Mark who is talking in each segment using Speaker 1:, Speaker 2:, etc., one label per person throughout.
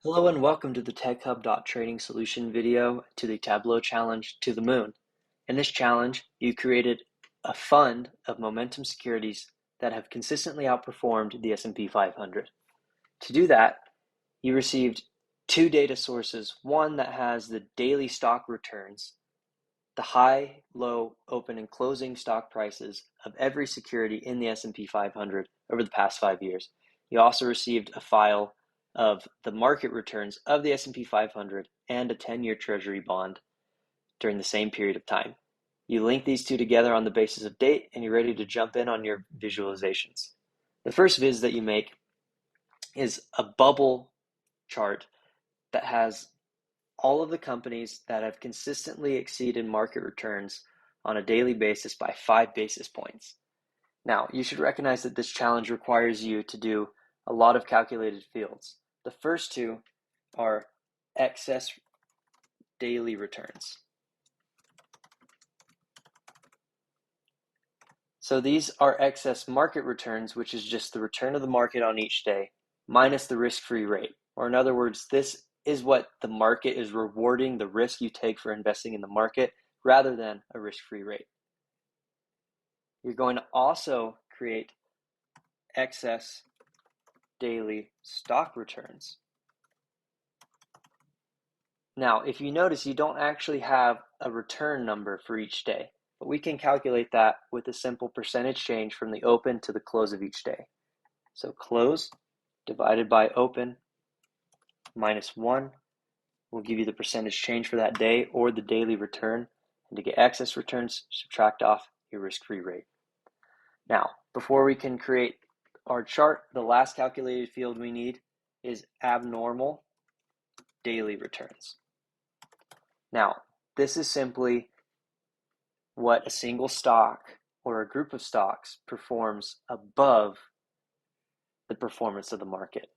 Speaker 1: Hello and welcome to the TechHub.Training solution video to the Tableau challenge to the moon. In this challenge, you created a fund of momentum securities that have consistently outperformed the S&P 500. To do that, you received two data sources, one that has the daily stock returns, the high, low, open, and closing stock prices of every security in the S&P 500 over the past 5 years. You also received a file of the market returns of the S&P 500 and a 10-year treasury bond during the same period of time. You link these two together on the basis of date, and you're ready to jump in on your visualizations. The first viz that you make is a bubble chart that has all of the companies that have consistently exceeded market returns on a daily basis by 5 basis points. Now, you should recognize that this challenge requires you to do a lot of calculated fields. The first two are excess daily returns. So these are excess market returns, which is just the return of the market on each day, minus the risk-free rate. Or in other words, this is what the market is rewarding the risk you take for investing in the market rather than a risk-free rate. You're going to also create excess daily stock returns. Now, if you notice, you don't actually have a return number for each day, but we can calculate that with a simple percentage change from the open to the close of each day. So close divided by open minus 1 will give you the percentage change for that day or the daily return. And to get excess returns, subtract off your risk-free rate. Now, before we can create our chart, the last calculated field we need is abnormal daily returns. Now, this is simply what a single stock or a group of stocks performs above the performance of the market.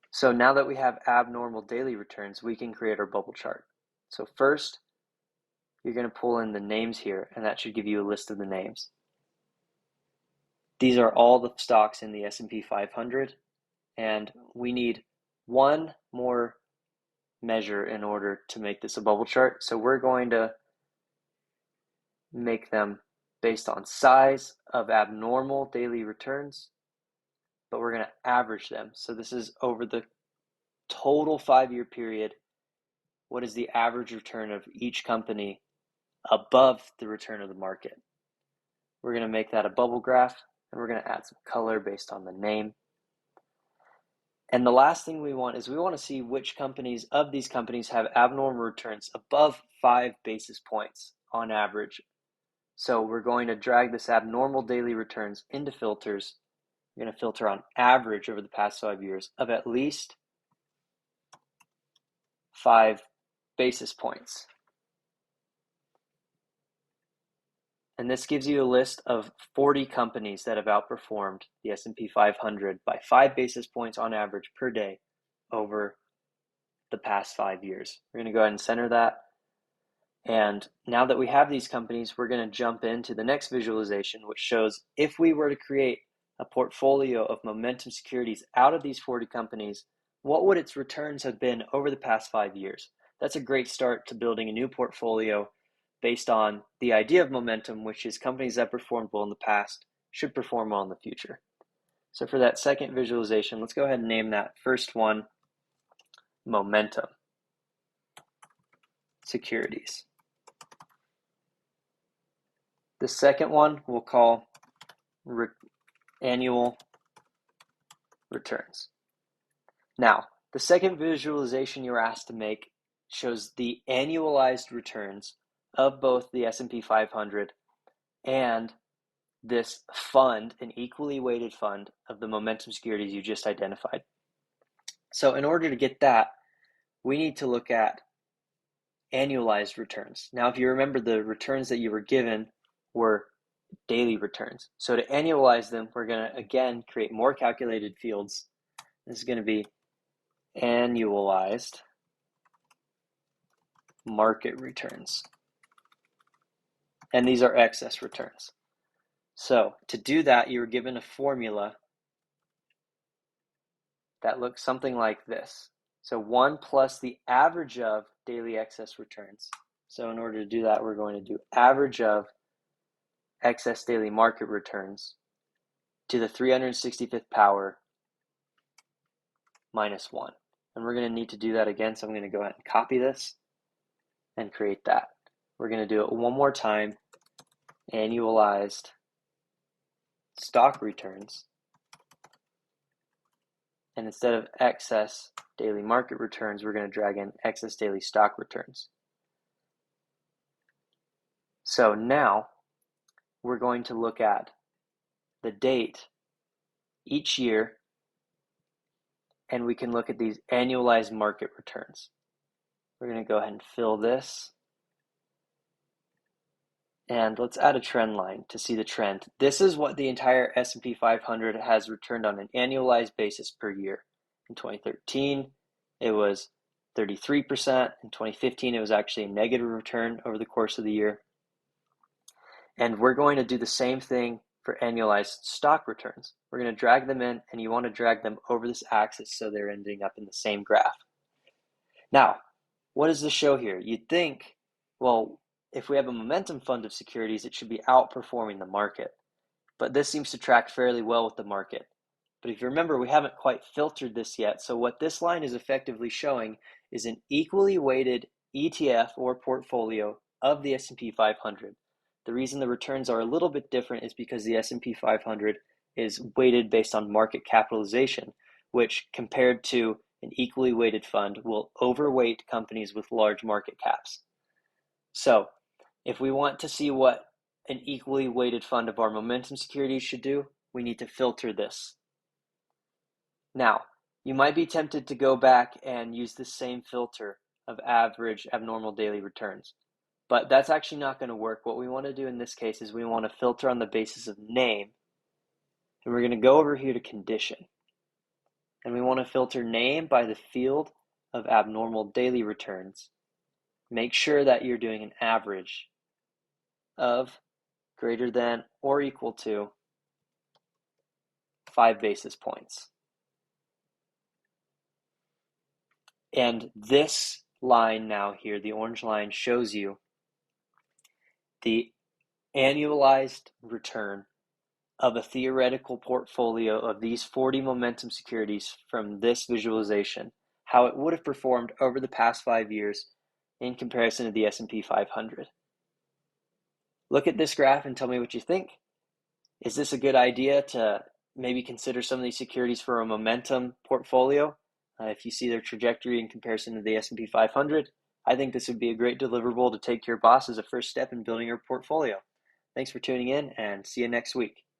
Speaker 1: So now that we have abnormal daily returns, we can create our bubble chart. So first, you're going to pull in the names here, and that should give you a list of the names. These are all the stocks in the S&P 500, and we need one more measure in order to make this a bubble chart. So we're going to make them based on size of abnormal daily returns, but we're going to average them. So this is over the total 5-year period. What is the average return of each company above the return of the market? We're going to make that a bubble graph, and we're going to add some color based on the name. And the last thing we want is we want to see which companies of these companies have abnormal returns above 5 basis points on average. So we're going to drag this abnormal daily returns into filters. We're going to filter on average over the past 5 years of at least 5 basis points. And this gives you a list of 40 companies that have outperformed the S&P 500 by 5 basis points on average per day over the past 5 years. We're going to go ahead and center that. And now that we have these companies, we're going to jump into the next visualization, which shows if we were to create a portfolio of momentum securities out of these 40 companies, what would its returns have been over the past 5 years? That's a great start to building a new portfolio based on the idea of momentum, which is companies that performed well in the past should perform well in the future. So for that second visualization, let's go ahead and name that first one momentum securities. The second one we'll call annual returns. Now, the second visualization you're asked to make shows the annualized returns of both the S&P 500 and this fund, an equally weighted fund of the momentum securities you just identified. So in order to get that, we need to look at annualized returns. Now, if you remember, the returns that you were given were daily returns. So to annualize them, we're going to, again, create more calculated fields. This is going to be annualized market returns. And these are excess returns. So to do that, you were given a formula that looks something like this. So 1 plus the average of daily excess returns. So in order to do that, we're going to do average of excess daily market returns to the 365th power minus 1. And we're going to need to do that again, so I'm going to go ahead and copy this and create that. We're going to do it one more time, annualized stock returns. And instead of excess daily market returns, we're going to drag in excess daily stock returns. So now we're going to look at the date each year, and we can look at these annualized market returns. We're going to go ahead and fill this. And let's add a trend line to see the trend. This is what the entire S&P 500 has returned on an annualized basis per year. In 2013, it was 33%. In 2015, it was actually a negative return over the course of the year. And we're going to do the same thing for annualized stock returns. We're going to drag them in, and you want to drag them over this axis so they're ending up in the same graph. Now, what does this show here? You'd think, well, if we have a momentum fund of securities, it should be outperforming the market. But this seems to track fairly well with the market. But if you remember, we haven't quite filtered this yet. So what this line is effectively showing is an equally weighted ETF or portfolio of the S&P 500. The reason the returns are a little bit different is because the S&P 500 is weighted based on market capitalization, which compared to an equally weighted fund will overweight companies with large market caps. So if we want to see what an equally weighted fund of our momentum securities should do, we need to filter this. Now, you might be tempted to go back and use the same filter of average abnormal daily returns, but that's actually not going to work. What we want to do in this case is we want to filter on the basis of name, and we're going to go over here to condition, and we want to filter name by the field of abnormal daily returns. Make sure that you're doing an average of greater than or equal to 5 basis points. And this line now here, the orange line, shows you the annualized return of a theoretical portfolio of these 40 momentum securities from this visualization, how it would have performed over the past 5 years in comparison to the S&P 500. Look at this graph and tell me what you think. Is this a good idea to maybe consider some of these securities for a momentum portfolio? If you see their trajectory in comparison to the S&P 500, I think this would be a great deliverable to take to your boss as a first step in building your portfolio. Thanks for tuning in, and see you next week.